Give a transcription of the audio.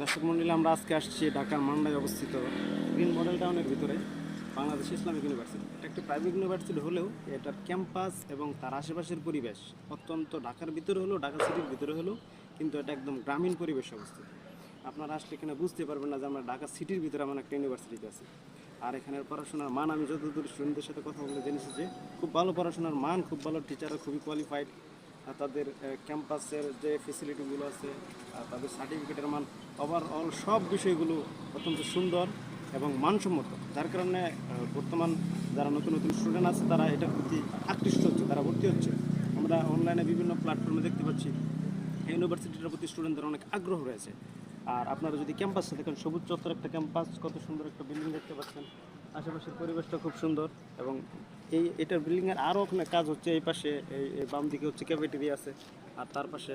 দর্শক মন্ডলী, আমরা আজকে আসছি ঢাকার মান্ডায় অবস্থিত গ্রিন মডেল টাউনের ভিতরে বাংলাদেশ ইসলামিক ইউনিভার্সিটি। এটা একটি প্রাইভেট ইউনিভার্সিটি হলেও এটার ক্যাম্পাস এবং তার আশেপাশের পরিবেশ অত্যন্ত ঢাকার ভিতরে হলেও, ঢাকা সিটির ভিতরে হলেও কিন্তু এটা একদম গ্রামীণ পরিবেশে অবস্থিত। আপনারা আসলে এখানে বুঝতে পারবেন না যে আমরা ঢাকা সিটির ভিতরে এমন একটা ইউনিভার্সিটিতে আছি। আর এখানের পড়াশোনার মান, আমি যতদূর স্টুডেন্টদের সাথে কথা বলে জেনেছি যে খুব ভালো পড়াশোনার মান, খুব ভালো টিচাররা, খুবই কোয়ালিফাইড। তাদের ক্যাম্পাসের যে ফেসিলিটিগুলো আছে, তাদের সার্টিফিকেটের মান, ওভারঅল সব বিষয়গুলো অত্যন্ত সুন্দর এবং মানসম্মত। যার কারণে বর্তমান যারা নতুন নতুন স্টুডেন্ট আছে তারা এটার প্রতি আকৃষ্ট হচ্ছে, তারা ভর্তি হচ্ছে। আমরা অনলাইনে বিভিন্ন প্ল্যাটফর্মে দেখতে পাচ্ছি ইউনিভার্সিটিটার প্রতি স্টুডেন্টদের অনেক আগ্রহ রয়েছে। আর আপনারা যদি ক্যাম্পাসে দেখেন, সবুজ চত্বর একটা ক্যাম্পাস, কত সুন্দর একটা বিল্ডিং দেখতে পাচ্ছেন, আশেপাশের পরিবেশটা খুব সুন্দর। এবং এটার বিল্ডিংয়ের আরও ওখানে কাজ হচ্ছে। এই পাশে এই বাম দিকে হচ্ছে ক্যাফেটেরিয়া আছে, আর তার পাশে